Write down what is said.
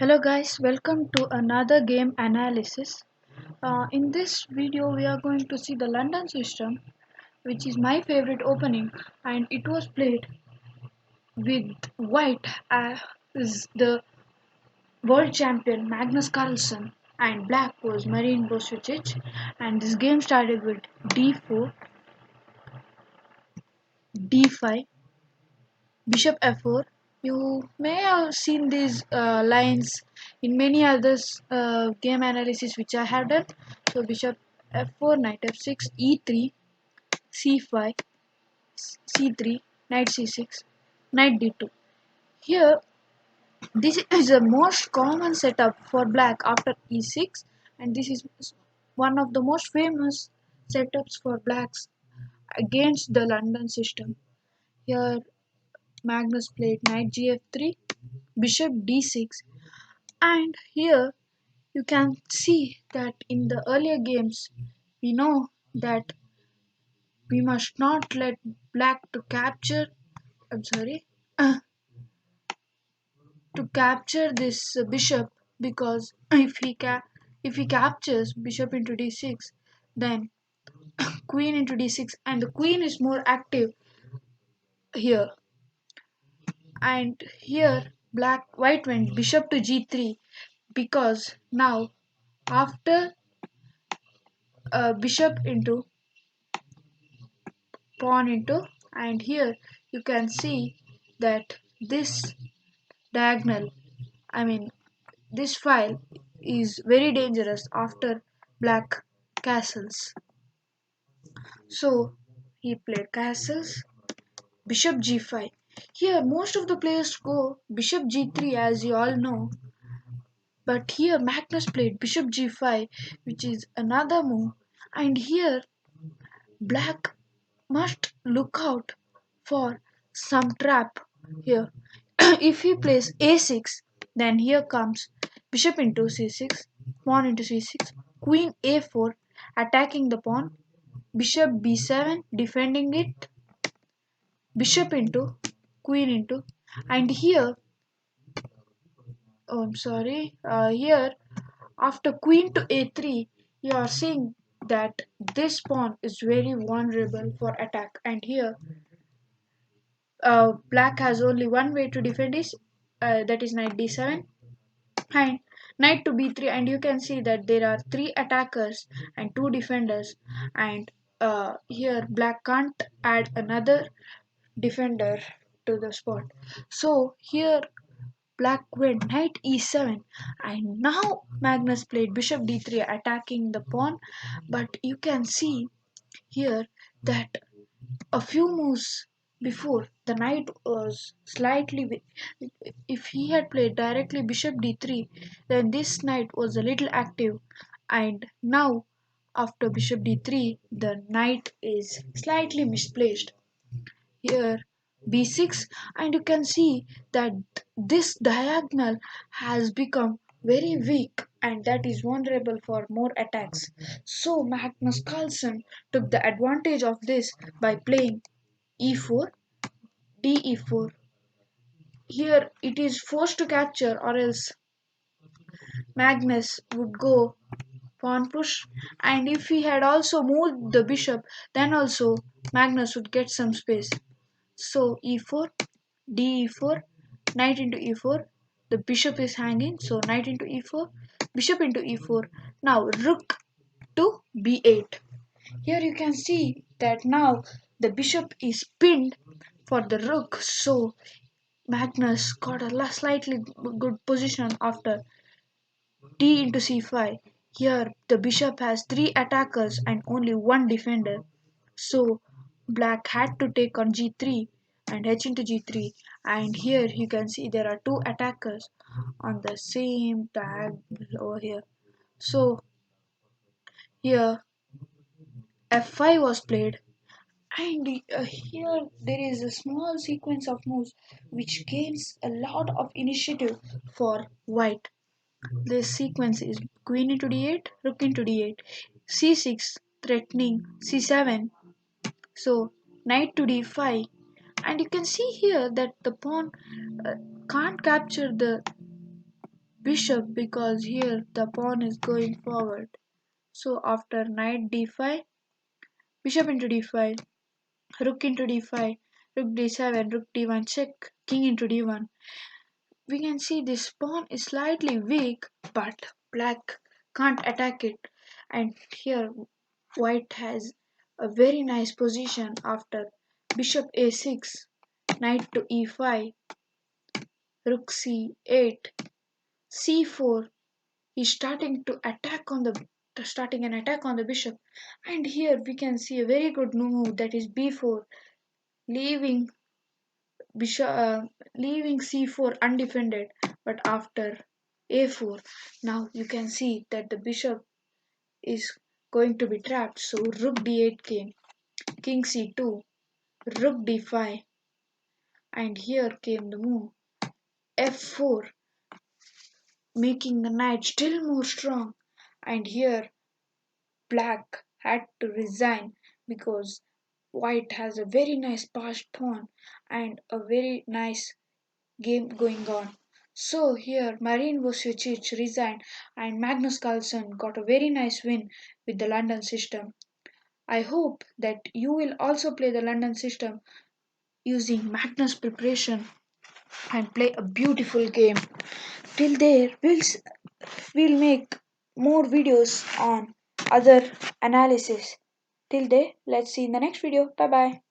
Hello guys, welcome to another game analysis. In this video we are going to see the London system, which is my favorite opening, and it was played with white as the world champion Magnus Carlsen and black was Marin Bosicic, and this game started with d4, d5, bishop f4. You may have seen these lines in many others game analysis which I have done. So bishop f4, knight f6, e3, c5, c3, knight c6, knight d2. Here, this is the most common setup for black after e6, and this is one of the most famous setups for blacks against the London system. Here, Magnus played knight gf3, bishop d6, and here you can see that in the earlier games we know that we must not let black to capture I'm sorry to capture this bishop, because if he captures bishop into d6, then queen into d6, and the queen is more active here. And here white went bishop to g3, because now after bishop into pawn into, and here you can see that this diagonal, I mean this file, is very dangerous after black castles. So he played castles, bishop g5. Here most of the players go bishop g3, as you all know, but here Magnus played bishop g5, which is another move. And here black must look out for some trap here. If he plays a6, then here comes bishop into c6, pawn into c6, queen a4, attacking the pawn, bishop b7, defending it, bishop into, queen into, and here, oh I'm sorry, here after queen to a3, you are seeing that this pawn is very vulnerable for attack. And here black has only one way to defend is that is knight d7 and knight to b3, and you can see that there are three attackers and two defenders. And here black can't add another defender to the spot. So here black went knight e7, and now Magnus played bishop d3, attacking the pawn. But you can see here that a few moves before, the knight was slightly if he had played directly bishop d3, then this knight was a little active. And now after bishop d3, the knight is slightly misplaced. Here b6, and you can see that this diagonal has become very weak, and that is vulnerable for more attacks. So Magnus Carlsen took the advantage of this by playing e4, de4. Here it is forced to capture, or else Magnus would go pawn push, and if he had also moved the bishop, then also Magnus would get some space. So e4, de4, knight into e4, the bishop is hanging, so knight into e4, bishop into e4. Now rook to b8. Here you can see that now the bishop is pinned for the rook, so Magnus got a slightly good position after d into c5. Here the bishop has three attackers and only one defender, so black had to take on g3 and h into g3. And here you can see there are two attackers on the same diagonal over here. So here f5 was played, and here there is a small sequence of moves which gains a lot of initiative for white. This sequence is queen into d8, rook into d8, c6 threatening c7, so knight to d5, and you can see here that the pawn uh, can't capture the bishop because here the pawn is going forward. So after knight d5, bishop into d5, rook into d5, rook d7, rook d1 check, king into d1. We can see this pawn is slightly weak, but black can't attack it. And here white has a very nice position after bishop a6, knight to e5, rook c8, c4. He's starting an attack on the bishop. And here we can see a very good move, that is b4, leaving bishop leaving c4 undefended. But after a4, now you can see that the bishop is going to be trapped. So rook d8 came, king c2, rook d5, and here came the move f4, making the knight still more strong. And here black had to resign because white has a very nice passed pawn and a very nice game going on. So here Marin Vucicic resigned and Magnus Carlsen got a very nice win with the London system. I hope that you will also play the London system using Magnus preparation and play a beautiful game. Till there, we'll make more videos on other analysis. Till there, let's see in the next video. Bye bye.